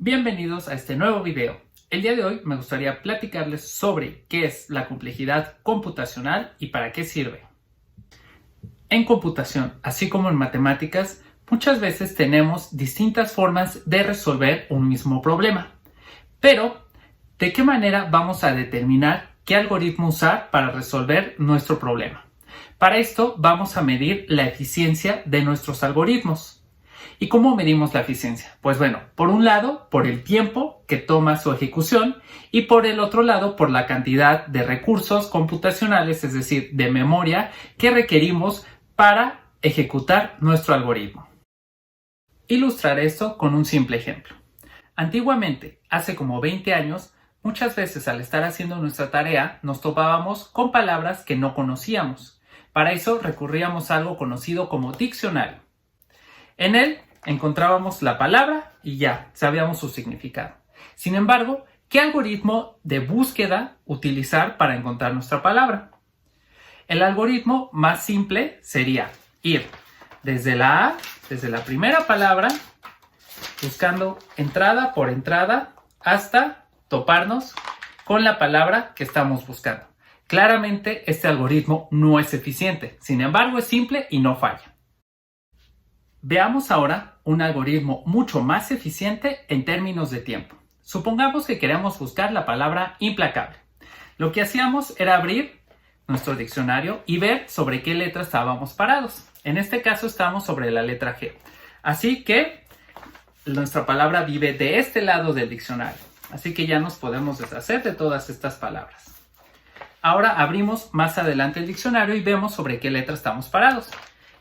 Bienvenidos a este nuevo video. El día de hoy me gustaría platicarles sobre qué es la complejidad computacional y para qué sirve. En computación, así como en matemáticas, muchas veces tenemos distintas formas de resolver un mismo problema. Pero, ¿de qué manera vamos a determinar qué algoritmo usar para resolver nuestro problema? Para esto vamos a medir la eficiencia de nuestros algoritmos. ¿Y cómo medimos la eficiencia? Pues bueno, por un lado, por el tiempo que toma su ejecución y por el otro lado, por la cantidad de recursos computacionales, es decir, de memoria que requerimos para ejecutar nuestro algoritmo. Ilustraré esto con un simple ejemplo. Antiguamente, hace como 20 años, muchas veces al estar haciendo nuestra tarea nos topábamos con palabras que no conocíamos. Para eso recurríamos a algo conocido como diccionario. En él encontrábamos la palabra y ya sabíamos su significado. Sin embargo, ¿qué algoritmo de búsqueda utilizar para encontrar nuestra palabra? El algoritmo más simple sería ir desde la primera palabra, buscando entrada por entrada hasta toparnos con la palabra que estamos buscando. Claramente este algoritmo no es eficiente, sin embargo es simple y no falla. Veamos ahora un algoritmo mucho más eficiente en términos de tiempo. Supongamos que queremos buscar la palabra implacable. Lo que hacíamos era abrir nuestro diccionario y ver sobre qué letra estábamos parados. En este caso estamos sobre la letra G. Así que nuestra palabra vive de este lado del diccionario. Así que ya nos podemos deshacer de todas estas palabras. Ahora abrimos más adelante el diccionario y vemos sobre qué letra estamos parados.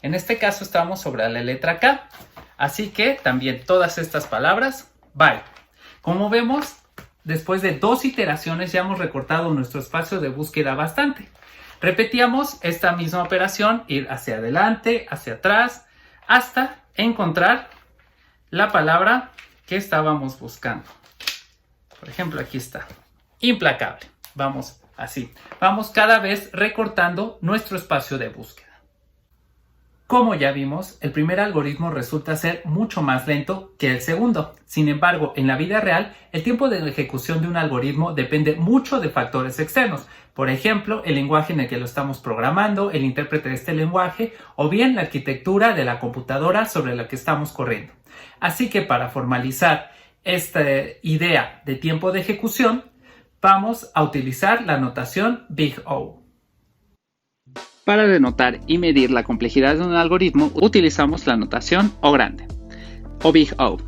En este caso estamos sobre la letra K, así que también todas estas palabras, bye. Como vemos, después de 2 iteraciones ya hemos recortado nuestro espacio de búsqueda bastante. Repetíamos esta misma operación, ir hacia adelante, hacia atrás, hasta encontrar la palabra que estábamos buscando. Por ejemplo, aquí está, implacable. Vamos así, vamos cada vez recortando nuestro espacio de búsqueda. Como ya vimos, el primer algoritmo resulta ser mucho más lento que el segundo. Sin embargo, en la vida real, el tiempo de ejecución de un algoritmo depende mucho de factores externos. Por ejemplo, el lenguaje en el que lo estamos programando, el intérprete de este lenguaje, o bien la arquitectura de la computadora sobre la que estamos corriendo. Así que para formalizar esta idea de tiempo de ejecución, vamos a utilizar la notación Big O. Para denotar y medir la complejidad de un algoritmo, utilizamos la notación O grande, o Big O.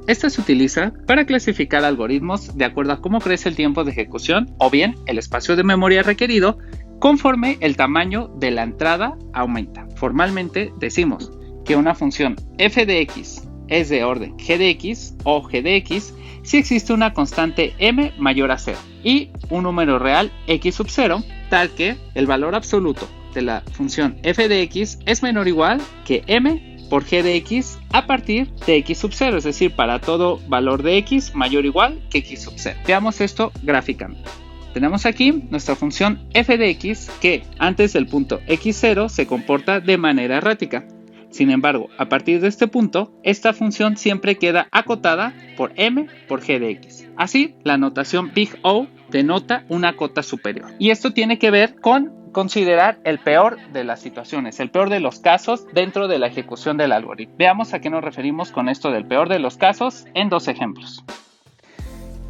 Esta se utiliza para clasificar algoritmos de acuerdo a cómo crece el tiempo de ejecución o bien el espacio de memoria requerido conforme el tamaño de la entrada aumenta. Formalmente decimos que una función f de x es de orden g de x o g de x si existe una constante m mayor a 0 y un número real x sub 0 tal que el valor absoluto de la función f de x es menor o igual que m por g de x a partir de x sub 0, es decir, para todo valor de x mayor o igual que x sub 0. Veamos esto gráficamente. Tenemos aquí nuestra función f de x que antes del punto x0 se comporta de manera errática. Sin embargo, a partir de este punto, esta función siempre queda acotada por m por g de x. Así, la notación Big O denota una cota superior. Y esto tiene que ver con considerar el peor de las situaciones, el peor de los casos dentro de la ejecución del algoritmo. Veamos a qué nos referimos con esto del peor de los casos en 2 ejemplos.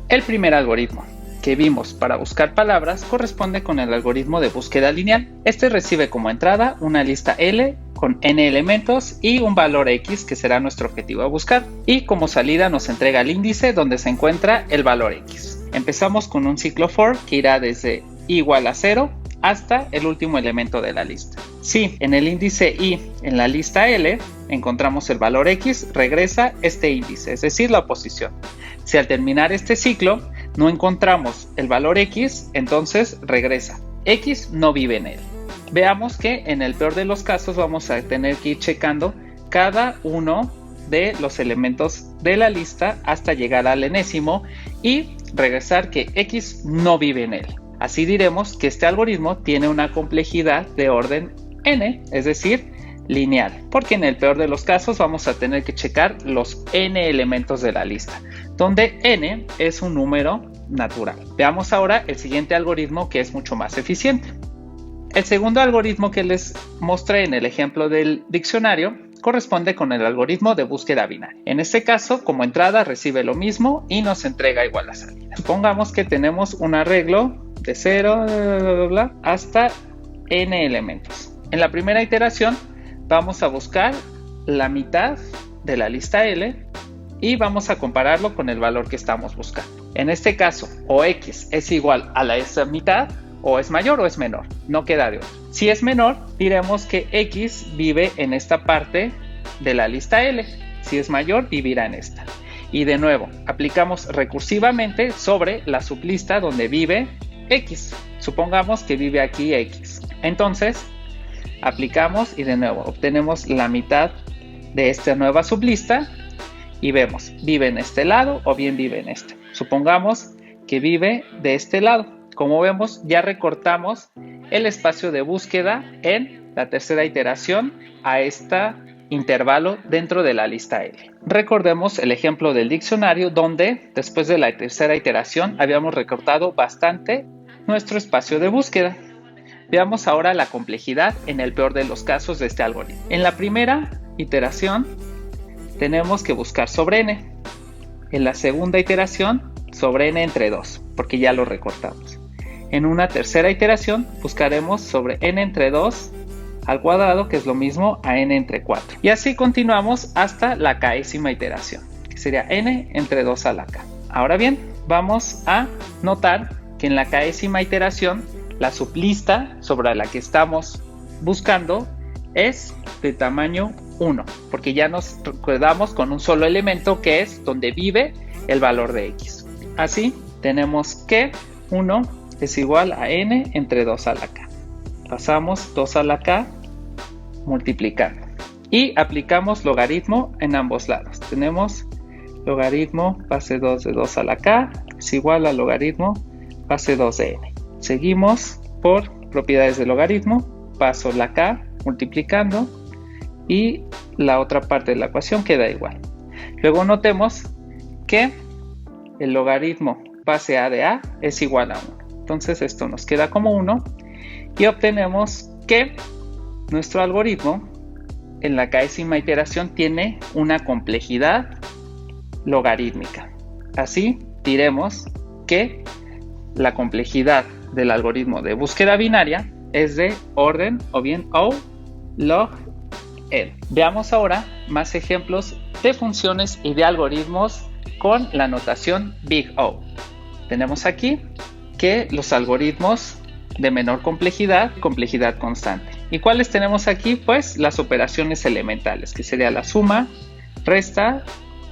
El primer algoritmo que vimos para buscar palabras corresponde con el algoritmo de búsqueda lineal. Este recibe como entrada una lista L con n elementos y un valor x que será nuestro objetivo a buscar. Y como salida nos entrega el índice donde se encuentra el valor x. Empezamos con un ciclo for que irá desde igual a 0 hasta el último elemento de la lista. Si en el índice i en la lista L encontramos el valor x, regresa este índice, es decir, la posición. Si al terminar este ciclo no encontramos el valor x, entonces regresa. X no vive en él. Veamos que en el peor de los casos vamos a tener que ir checando cada uno de los elementos de la lista hasta llegar al enésimo y regresar que x no vive en él. Así diremos que este algoritmo tiene una complejidad de orden n, es decir, lineal, porque en el peor de los casos vamos a tener que checar los n elementos de la lista. donde n es un número natural. Veamos ahora el siguiente algoritmo que es mucho más eficiente. El segundo algoritmo que les mostré en el ejemplo del diccionario corresponde con el algoritmo de búsqueda binaria. En este caso, como entrada recibe lo mismo y nos entrega igual la salida. Supongamos que tenemos un arreglo de 0 hasta n elementos. En la primera iteración vamos a buscar la mitad de la lista L y vamos a compararlo con el valor que estamos buscando. En este caso, o x es igual a esa mitad, o es mayor o es menor, no queda de otro. Si es menor, diremos que x vive en esta parte de la lista L. Si es mayor, vivirá en esta. Y de nuevo, aplicamos recursivamente sobre la sublista donde vive x. Supongamos que vive aquí x. Entonces, aplicamos y de nuevo obtenemos la mitad de esta nueva sublista y vemos, vive en este lado o bien vive en este. Supongamos que vive de este lado. Como vemos, ya recortamos el espacio de búsqueda en la tercera iteración a este intervalo dentro de la lista L. Recordemos el ejemplo del diccionario donde después de la tercera iteración habíamos recortado bastante nuestro espacio de búsqueda. Veamos ahora la complejidad en el peor de los casos de este algoritmo. En la primera iteración tenemos que buscar sobre n. En la segunda iteración sobre n entre 2, porque ya lo recortamos. En una tercera iteración buscaremos sobre n entre 2 al cuadrado, que es lo mismo a n entre 4. Y así continuamos hasta la késima iteración, que sería n entre 2 a la k. Ahora bien, vamos a notar que en la késima iteración la sublista sobre la que estamos buscando es de tamaño 1, porque ya nos quedamos con un solo elemento que es donde vive el valor de x. Así tenemos que 1 es igual a n entre 2 a la k. Pasamos 2 a la k multiplicando y aplicamos logaritmo en ambos lados. Tenemos logaritmo base 2 de 2 a la k es igual a logaritmo base 2 de n. Seguimos por propiedades de logaritmo, paso la k multiplicando y la otra parte de la ecuación queda igual. Luego notemos que el logaritmo base a de a es igual a 1. Entonces esto nos queda como 1 y obtenemos que nuestro algoritmo en la késima iteración tiene una complejidad logarítmica. Así diremos que la complejidad del algoritmo de búsqueda binaria es de orden o bien O log n. Veamos ahora más ejemplos de funciones y de algoritmos con la notación Big O. Tenemos aquí que los algoritmos de menor complejidad constante. ¿Y cuáles tenemos aquí? Pues las operaciones elementales, que sería la suma, resta,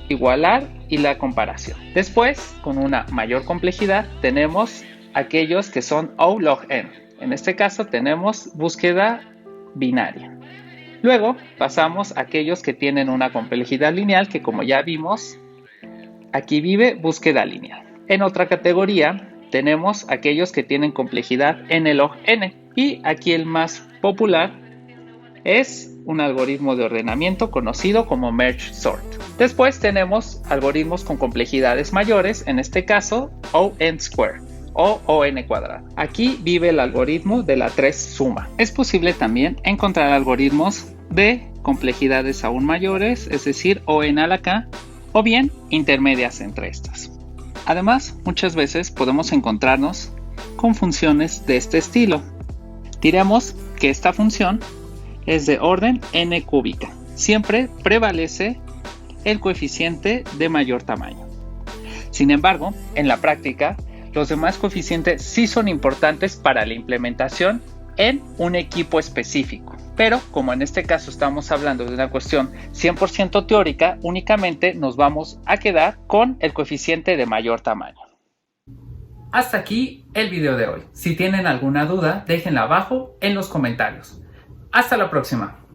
igualar y la comparación. Después, con una mayor complejidad, tenemos aquellos que son O log n. En este caso tenemos búsqueda binaria. Luego pasamos a aquellos que tienen una complejidad lineal, que como ya vimos, aquí vive búsqueda lineal. En otra categoría tenemos aquellos que tienen complejidad n log n. Y aquí el más popular es un algoritmo de ordenamiento conocido como merge sort. Después tenemos algoritmos con complejidades mayores, en este caso O(n) square o O(n) cuadrado. Aquí vive el algoritmo de la 3 suma. Es posible también encontrar algoritmos de complejidades aún mayores, es decir, O(n) a la k, o bien intermedias entre estas. Además, muchas veces podemos encontrarnos con funciones de este estilo. Diremos que esta función es de orden n cúbica. Siempre prevalece el coeficiente de mayor tamaño. Sin embargo, en la práctica, los demás coeficientes sí son importantes para la implementación en un equipo específico. Pero como en este caso estamos hablando de una cuestión 100% teórica, únicamente nos vamos a quedar con el coeficiente de mayor tamaño. Hasta aquí el video de hoy. Si tienen alguna duda, déjenla abajo en los comentarios. Hasta la próxima.